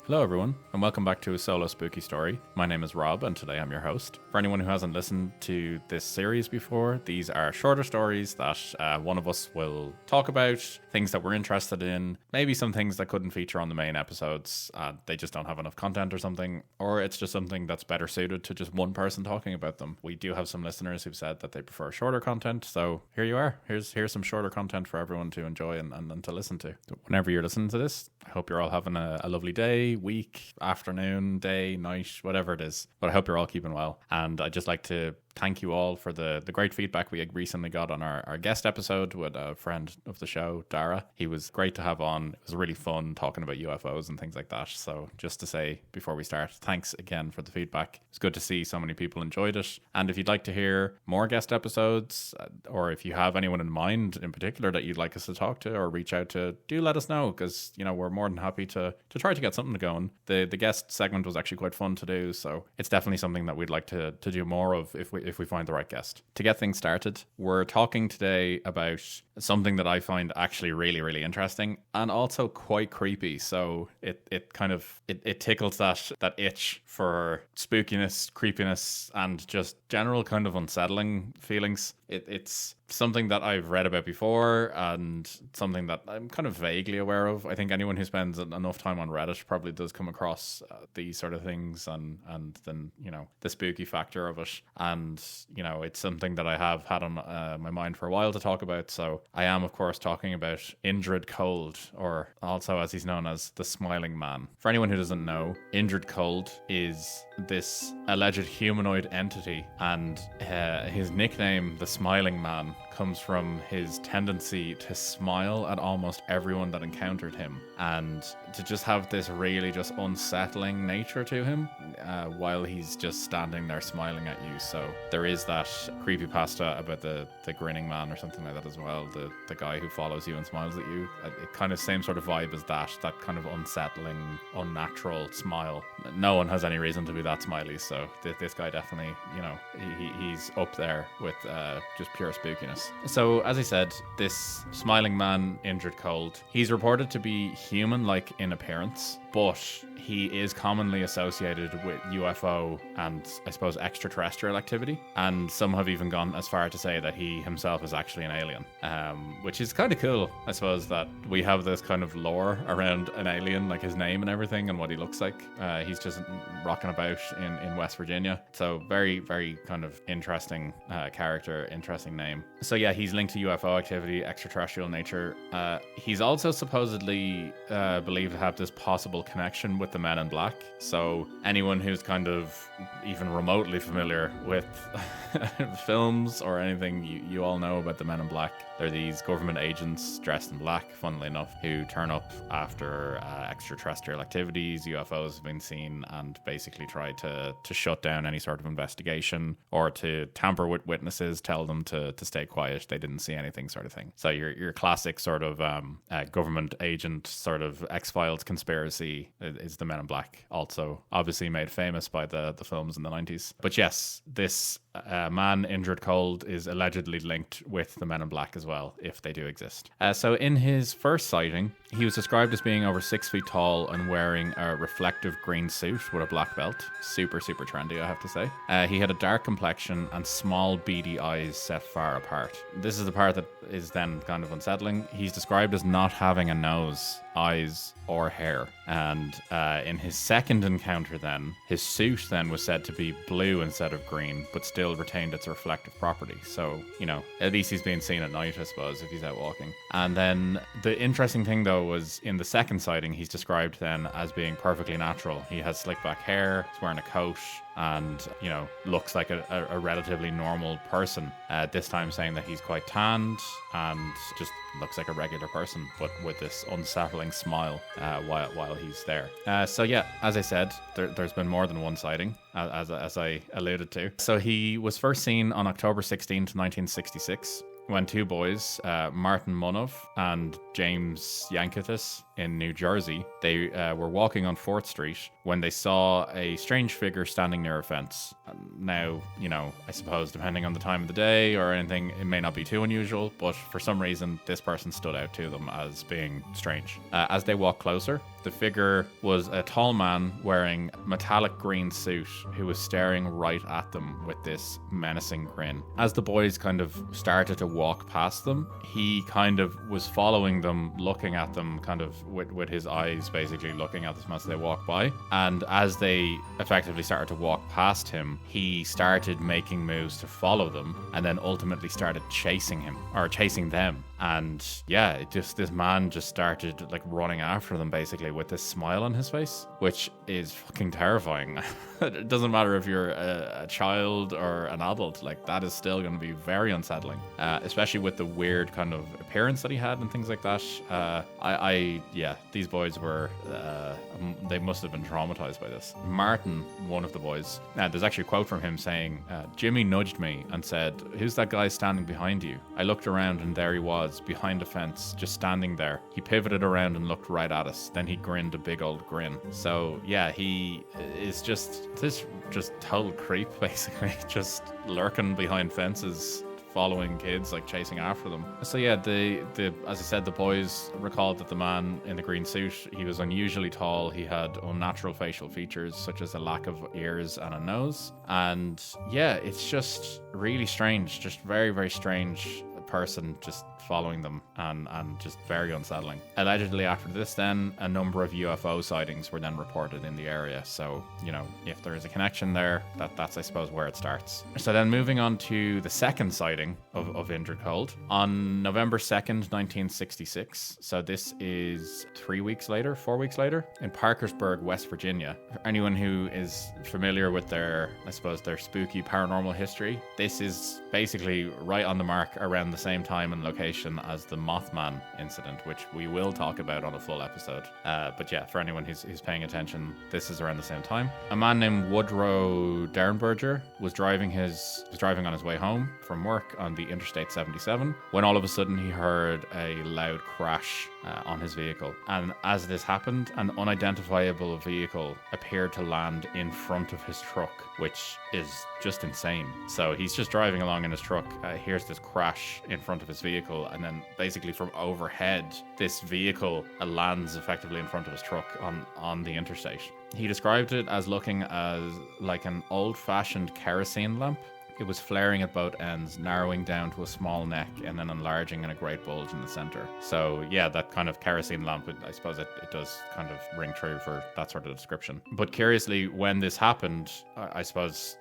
Hello everyone, and welcome back to a solo spooky story. My name is Rob, and today I'm your host. For anyone who hasn't listened to this series before, these are shorter stories that one of us will talk about, things that we're interested in, maybe some things that couldn't feature on the main episodes, they just don't have enough content or something, or it's just something that's better suited to just one person talking about them. We do have some listeners who've said that they prefer shorter content, so here you are. Here's some shorter content for everyone to enjoy and to listen to. Whenever you're listening to this, I hope you're all having a lovely day, week, afternoon, day, night, whatever it is. But I hope you're all keeping well. And I'd just like to thank you all for the great feedback we recently got on our guest episode with a friend of the show, Dara. He was great to have on. It was really fun talking about UFOs and things like that. So just to say before we start, thanks again for the feedback. It's good to see so many people enjoyed it. And if you'd like to hear more guest episodes, or if you have anyone in mind in particular that you'd like us to talk to or reach out to, do let us know, because we're more than happy to try to get something going. The guest segment was actually quite fun to do, so it's definitely something that we'd like to do more of if we find the right guest. To get things started, we're talking today about something that I find actually really, really interesting and also quite creepy. So it kind of tickles that itch for spookiness, creepiness, and just general kind of unsettling feelings. It's something that I've read about before and something that I'm kind of vaguely aware of. I think anyone who spends enough time on Reddit probably does come across these sort of things and then, the spooky factor of it. And, it's something that I have had on my mind for a while to talk about. So I am, of course, talking about Indrid Cold, or also as he's known as the Smiling Man. For anyone who doesn't know, Indrid Cold is this alleged humanoid entity, and his nickname, the Smiling Man, comes from his tendency to smile at almost everyone that encountered him, and to just have this really just unsettling nature to him while he's just standing there smiling at you. So there is that creepypasta about the grinning man or something like that as well, the guy who follows you and smiles at you. It kind of same sort of vibe as that kind of unsettling, unnatural smile. No one has any reason to be that smiley, so this guy definitely, he's up there with just pure spookiness. So, as I said, this smiling man, Indrid Cold, he's reported to be human-like in appearance, but he is commonly associated with UFO and, I suppose, extraterrestrial activity. And some have even gone as far to say that he himself is actually an alien, which is kind of cool, I suppose, that we have this kind of lore around an alien, like his name and everything and what he looks like. He's just rocking about in West Virginia. So very, very kind of interesting character, interesting name. So yeah, he's linked to UFO activity, extraterrestrial nature. He's also supposedly believed to have this possible connection with the Men in Black. So anyone who's kind of even remotely familiar with films or anything, you all know about the Men in Black. They're these government agents dressed in black, funnily enough, who turn up after extraterrestrial activities, UFOs have been seen, and basically try to shut down any sort of investigation or to tamper with witnesses, tell them to stay quiet, they didn't see anything sort of thing. So your classic sort of government agent sort of X-Files conspiracy is the Men in Black, also obviously made famous by the films in the 90s. But yes, this man, Indrid Cold, is allegedly linked with the Men in Black as well, if they do exist. So in his first sighting, he was described as being over 6 feet tall and wearing a reflective green suit with a black belt. Super, super trendy, I have to say. He had a dark complexion and small beady eyes set far apart. This is the part that is then kind of unsettling. He's described as not having a nose, eyes, or hair. And in his second encounter then, his suit then was said to be blue instead of green, but still retained its reflective property. So, at least he's being seen at night, I suppose, if he's out walking. And then the interesting thing, though, was in the second sighting, he's described then as being perfectly natural. He has slick back hair, he's wearing a coat, and, looks like a relatively normal person. This time saying that he's quite tanned and just looks like a regular person, but with this unsettling smile while he's there. So yeah, as I said, there's been more than one sighting, as I alluded to. So he was first seen on October 16th, 1966. when two boys, Martin Munov and James Yankitis in New Jersey, they were walking on 4th Street when they saw a strange figure standing near a fence. Now, I suppose depending on the time of the day or anything, it may not be too unusual, but for some reason, this person stood out to them as being strange. As they walked closer, the figure was a tall man wearing a metallic green suit who was staring right at them with this menacing grin. As the boys kind of started to walk past them, he kind of was following them, looking at them kind of with his eyes, basically looking at them as they walked by. And as they effectively started to walk past him, he started making moves to follow them and then ultimately started chasing them. And yeah, this man just started like running after them basically with this smile on his face, which is fucking terrifying. It doesn't matter if you're a child or an adult, like that is still going to be very unsettling, especially with the weird kind of appearance that he had and things like that. These boys were, they must have been traumatized by this. Martin, one of the boys, there's actually a quote from him saying, Jimmy nudged me and said, "Who's that guy standing behind you?" I looked around and there he was, behind a fence, just standing there. He pivoted around and looked right at us. Then he grinned a big old grin. So yeah, he is just total creep, basically, just lurking behind fences, following kids, like chasing after them. So yeah, as I said, the boys recalled that the man in the green suit, he was unusually tall. He had unnatural facial features such as a lack of ears and a nose. And yeah, it's just really strange, just very, very strange person just following them and just very unsettling. Allegedly after this then, a number of UFO sightings were then reported in the area. So, if there is a connection there, that's I suppose where it starts. So then moving on to the second sighting of Indrid Cold on November 2nd, 1966. So this is 4 weeks later, in Parkersburg, West Virginia. For anyone who is familiar with their spooky paranormal history, this is basically right on the mark around the same time and location as the Mothman incident, which we will talk about on a full episode. But yeah, for anyone who's paying attention, this is around the same time. A man named Woodrow Derenberger was driving on his way home from work on the Interstate 77 when all of a sudden he heard a loud crash on his vehicle. And as this happened, an unidentifiable vehicle appeared to land in front of his truck, which is just insane. So he's just driving along in his truck, hears this crash in front of his vehicle, and then basically from overhead, this vehicle lands effectively in front of his truck on the interstate. He described it as looking as like an old-fashioned kerosene lamp. It was flaring at both ends, narrowing down to a small neck and then enlarging in a great bulge in the center. So yeah, that kind of kerosene lamp, I suppose it does kind of ring true for that sort of description. But curiously, when this happened, I suppose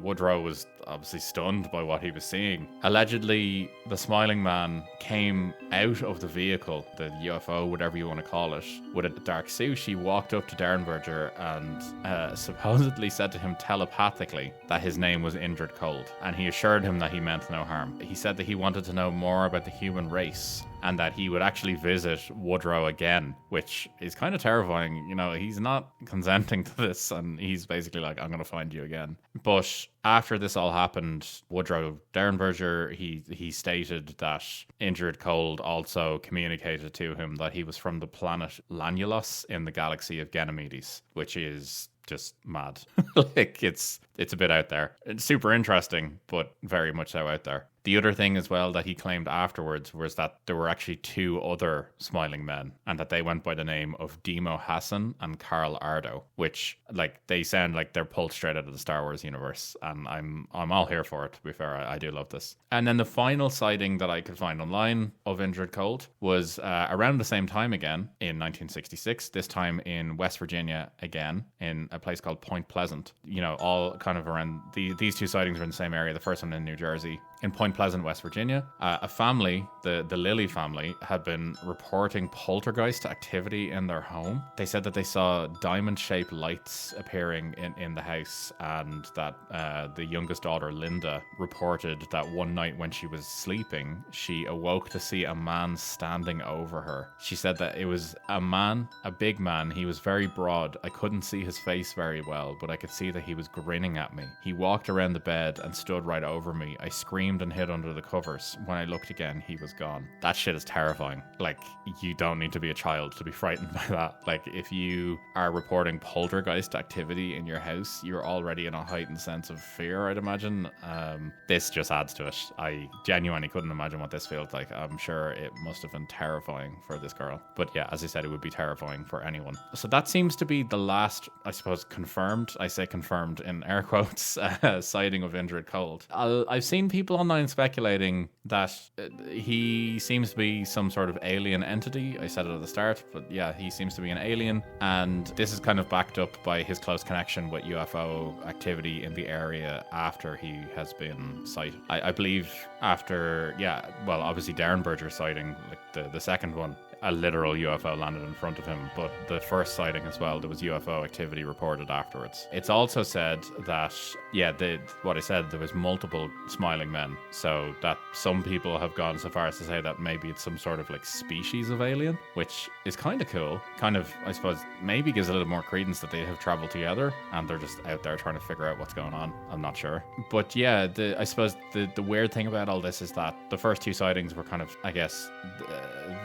Woodrow was obviously stunned by what he was seeing. Allegedly, the smiling man came out of the vehicle, the UFO, whatever you want to call it, with a dark suit. He walked up to Derenberger and supposedly said to him telepathically that his name was Indrid Cold. And he assured him that he meant no harm. He said that he wanted to know more about the human race and that he would actually visit Woodrow again, which is kind of terrifying. He's not consenting to this, and he's basically like, I'm going to find you again. But after this all happened, Woodrow Derenberger, he stated that Indrid Cold also communicated to him that he was from the planet Lanulos in the galaxy of Ganymedes, which is just mad. Like it's a bit out there. It's super interesting, but very much so out there. The other thing as well that he claimed afterwards was that there were actually two other smiling men and that they went by the name of Demo Hassan and Carl Ardo, which like they sound like they're pulled straight out of the Star Wars universe, and I'm all here for it, to be fair. I do love this. And then the final sighting that I could find online of Indrid Cold was around the same time again in 1966, this time in West Virginia again, in a place called Point Pleasant. All kind of around these two sightings are in the same area. The first one in New Jersey. In Point Pleasant, West Virginia, a family, the Lilly family, had been reporting poltergeist activity in their home. They said that they saw diamond-shaped lights appearing in the house, and that the youngest daughter, Linda, reported that one night when she was sleeping, she awoke to see a man standing over her. She said that it was a big man. He was very broad. I couldn't see his face very well, but I could see that he was grinning at me. He walked around the bed and stood right over me. I screamed screamed and hid under the covers. When I looked again, he was gone. That shit is terrifying. Like, you don't need to be a child to be frightened by that. Like, if you are reporting poltergeist activity in your house, you're already in a heightened sense of fear, I'd imagine. This just adds to it. I genuinely couldn't imagine what this feels like. I'm sure it must have been terrifying for this girl. But yeah, as I said, it would be terrifying for anyone. So that seems to be the last, I suppose, confirmed, I say confirmed in air quotes, sighting of Indrid Cold. I've seen people online speculating that he seems to be some sort of alien entity. I said it at the start, but yeah, he seems to be an alien. And this is kind of backed up by his close connection with UFO activity in the area after he has been sighted. I believe after, obviously Darren Berger's sighting, like the second one, a literal UFO landed in front of him, but the first sighting as well, there was UFO activity reported afterwards. It's also said that, what I said, there was multiple smiling men, so that some people have gone so far as to say that maybe it's some sort of like species of alien, which is kind of cool. Kind of, I suppose, maybe gives a little more credence that they have traveled together and they're just out there trying to figure out what's going on. I'm not sure. But yeah, I suppose the weird thing about all this is that the first two sightings were kind of, I guess,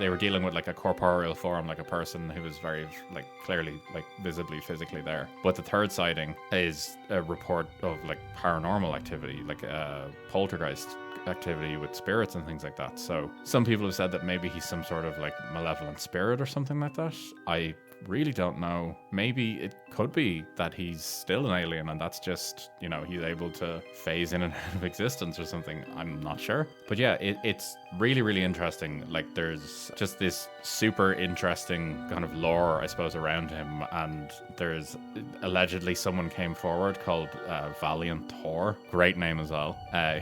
they were dealing with like a corporeal form, like a person who was very like clearly like visibly physically there. But the third sighting is a report of like paranormal activity, like poltergeist activity with spirits and things like that. So some people have said that maybe he's some sort of like malevolent spirit or something like that. I really don't know. Maybe it could be that he's still an alien and that's just, he's able to phase in and out of existence or something. I'm not sure. But yeah, it's really, really interesting. Like, there's just this super interesting kind of lore, I suppose, around him. And there's allegedly someone came forward called Valiant Thor, great name as well,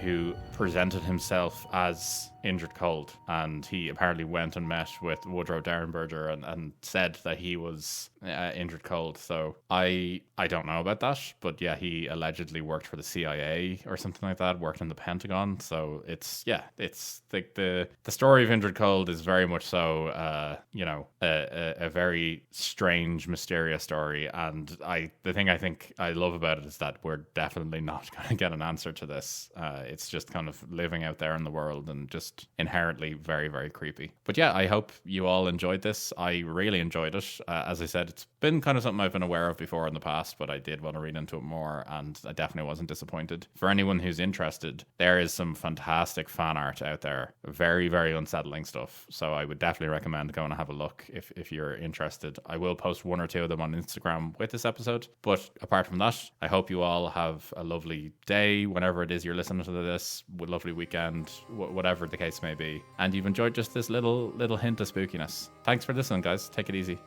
who presented himself as Indrid Cold, and he apparently went and met with Woodrow Derenberger and said that he was Indrid Cold. So I don't know about that, but yeah, he allegedly worked for the CIA or something like that, worked in the Pentagon. So it's like the story of Indrid Cold is very much so a very strange, mysterious story. And the thing I think I love about it is that we're definitely not going to get an answer to this. It's just kind of living out there in the world and just inherently very, very creepy. But yeah, I hope you all enjoyed this. I really enjoyed it. As I said, it's been kind of something I've been aware of before in the past, but I did want to read into it more, and I definitely wasn't disappointed. For anyone who's interested, there is some fantastic fan art out there. Very, very unsettling stuff. So I would definitely recommend going and have a look if you're interested. I will post one or two of them on Instagram with this episode. But apart from that, I hope you all have a lovely day whenever it is you're listening to this, a lovely weekend, whatever the case may be. And you've enjoyed just this little hint of spookiness. Thanks for listening, guys. Take it easy.